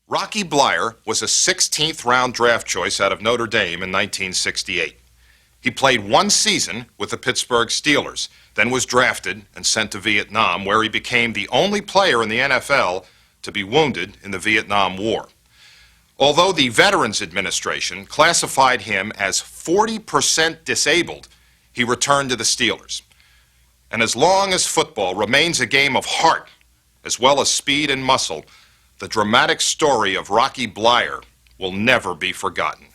Rocky Bleier was a 16th round draft choice out of Notre Dame in 1968. He played one season with the Pittsburgh Steelers, then was drafted and sent to Vietnam, where he became the only player in the NFL to be wounded in the Vietnam War. Although the Veterans Administration classified him as 40% disabled, he returned to the Steelers. And as long as football remains a game of heart, as well as speed and muscle, the dramatic story of Rocky Bleier will never be forgotten.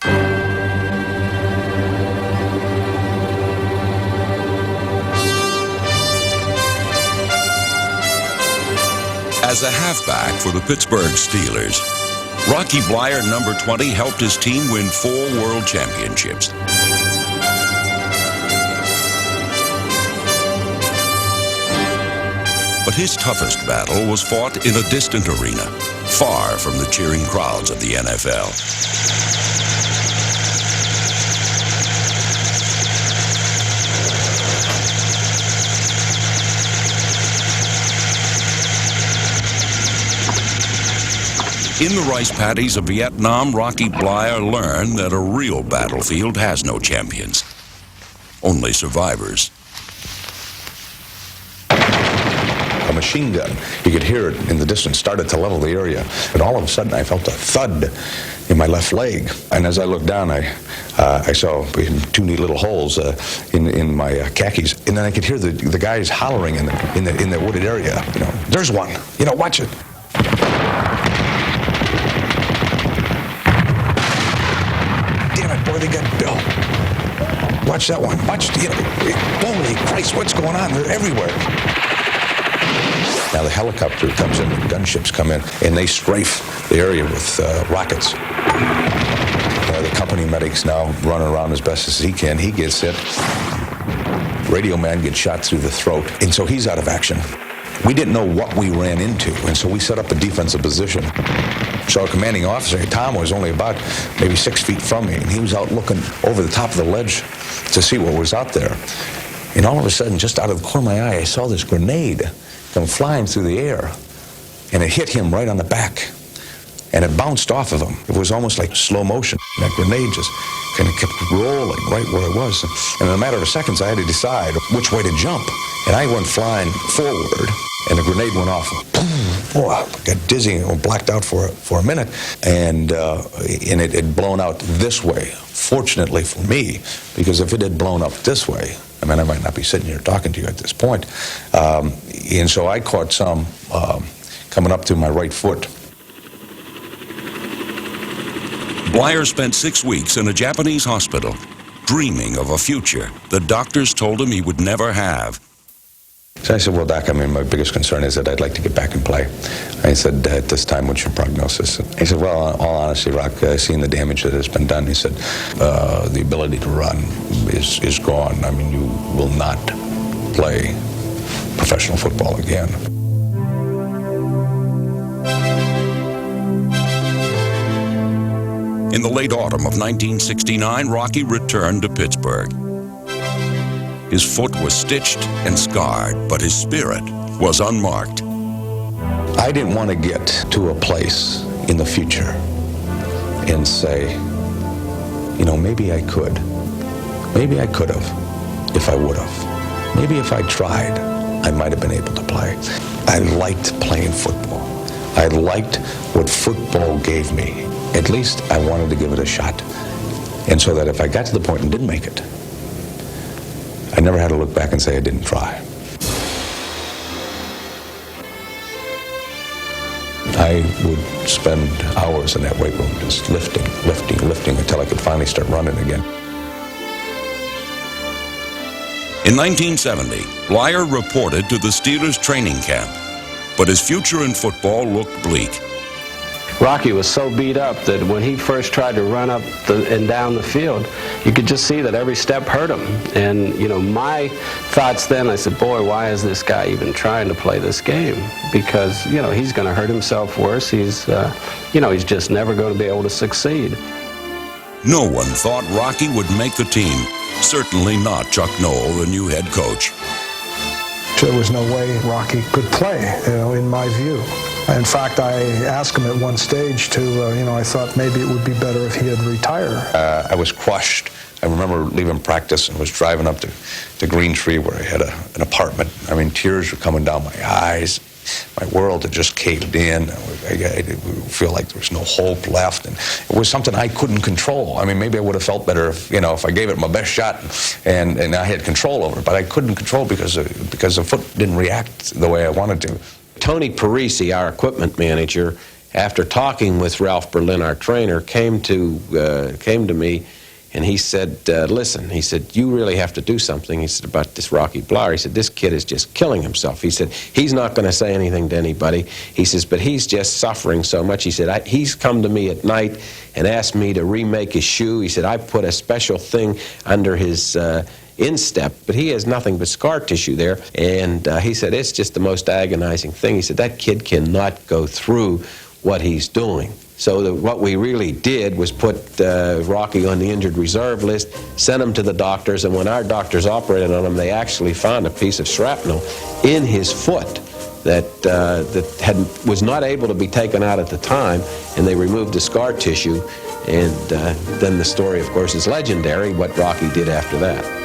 As a halfback for the Pittsburgh Steelers, Rocky Bleier, number 20, helped his team win 4 world championships. But his toughest battle was fought in a distant arena, far from the cheering crowds of the NFL. In the rice paddies of Vietnam, Rocky Bleier learned that a real battlefield has no champions, only survivors. A machine gun, you could hear it in the distance, started to level the area. And all of a sudden I felt a thud in my left leg. And as I looked down, I saw 2 neat little holes in my khakis. And then I could hear the guys hollering in the wooded area. You know, there's one, you know, watch it. Damn it, boy, they got Bill. Watch that one, watch, you know, holy Christ, what's going on? They're everywhere. Now the helicopter comes in, the gunships come in, and they strafe the area with rockets. The company medic's now running around as best as he can. He gets hit. Radio man gets shot through the throat, and so he's out of action. We didn't know what we ran into, and so we set up a defensive position. So our commanding officer, Tom, was only about maybe 6 feet from me, and he was out looking over the top of the ledge to see what was out there. And all of a sudden, just out of the corner of my eye, I saw this grenade come flying through the air, and it hit him right on the back, and it bounced off of him. It was almost like slow motion. That grenade just kind of kept rolling right where it was, and in a matter of seconds I had to decide which way to jump, and I went flying forward, and the grenade went off. Oh, I got dizzy and blacked out for a minute, and it had blown out this way. Fortunately for me, because if it had blown up this way, I mean, I might not be sitting here talking to you at this point. And so I caught some coming up to my right foot. Bleier spent 6 weeks in a Japanese hospital, dreaming of a future the doctors told him he would never have. So I said, well, Doc, I mean, my biggest concern is that I'd like to get back and play. I said, at this time, what's your prognosis? He said, well, in all honesty, Rock, seeing the damage that has been done, he said, the ability to run is gone. I mean, you will not play professional football again. In the late autumn of 1969, Rocky returned to Pittsburgh. His foot was stitched and scarred, but his spirit was unmarked. I didn't want to get to a place in the future and say, you know, maybe I could. Maybe I could have, if I would have. Maybe if I tried, I might have been able to play. I liked playing football. I liked what football gave me. At least I wanted to give it a shot. And so that if I got to the point and didn't make it, I never had to look back and say I didn't try. I would spend hours in that weight room just lifting until I could finally start running again. In 1970, Bleier reported to the Steelers training camp, but his future in football looked bleak. Rocky was so beat up that when he first tried to run up and down the field, you could just see that every step hurt him. And, you know, my thoughts then, I said, boy, why is this guy even trying to play this game? Because, you know, he's going to hurt himself worse. He's, you know, he's just never going to be able to succeed. No one thought Rocky would make the team. Certainly not Chuck Noll, the new head coach. There was no way Rocky could play, you know, in my view. In fact, I asked him at one stage to, I thought maybe it would be better if he had retired. I was crushed. I remember leaving practice and was driving up to Green Tree where I had an apartment. I mean, tears were coming down my eyes. My world had just caved in. I feel like there was no hope left. And it was something I couldn't control. I mean, maybe I would have felt better if I gave it my best shot and I had control over it. But I couldn't control because the foot didn't react the way I wanted to. Tony Parisi, our equipment manager, after talking with Ralph Berlin, our trainer, came to me, and he said, listen, he said, you really have to do something, he said, about this Rocky Bleier. He said, this kid is just killing himself. He said, he's not going to say anything to anybody. He says, but he's just suffering so much. He said, he's come to me at night and asked me to remake his shoe. He said, I put a special thing under his instep, but he has nothing but scar tissue there. And he said, it's just the most agonizing thing. He said, that kid cannot go through what he's doing. So what we really did was put Rocky on the injured reserve list, sent him to the doctors, and when our doctors operated on him, they actually found a piece of shrapnel in his foot that was not able to be taken out at the time, and they removed the scar tissue. And then the story, of course, is legendary, what Rocky did after that.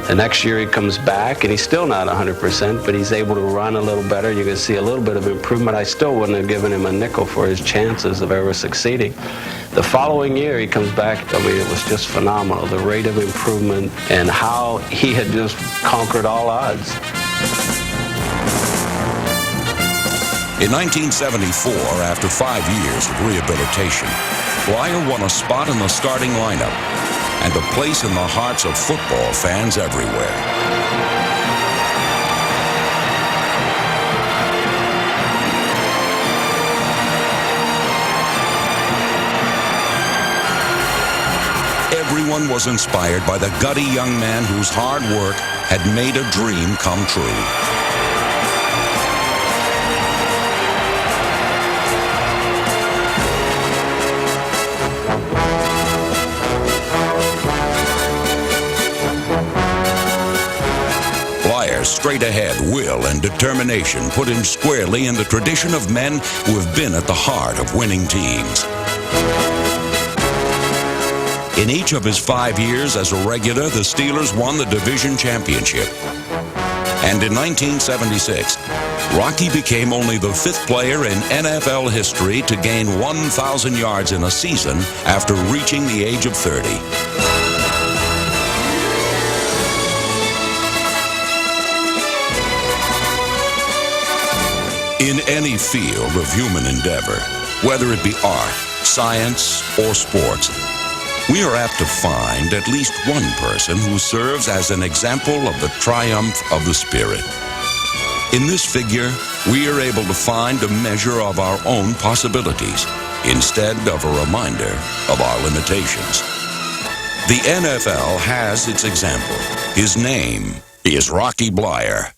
The next year he comes back, and he's still not 100%, but he's able to run a little better. You can see a little bit of improvement. I still wouldn't have given him a nickel for his chances of ever succeeding. The following year he comes back. I mean, it was just phenomenal, the rate of improvement and how he had just conquered all odds. In 1974, after 5 years of rehabilitation, Bleier won a spot in the starting lineup and a place in the hearts of football fans everywhere. Everyone was inspired by the gutty young man whose hard work had made a dream come true. Bleier's straight-ahead will and determination put him squarely in the tradition of men who have been at the heart of winning teams. In each of his 5 years as a regular, the Steelers won the division championship. And in 1976, Rocky became only the 5th player in NFL history to gain 1,000 yards in a season after reaching the age of 30. In any field of human endeavor, whether it be art, science, or sports, we are apt to find at least one person who serves as an example of the triumph of the spirit. In this figure, we are able to find a measure of our own possibilities instead of a reminder of our limitations. The NFL has its example. His name is Rocky Bleier.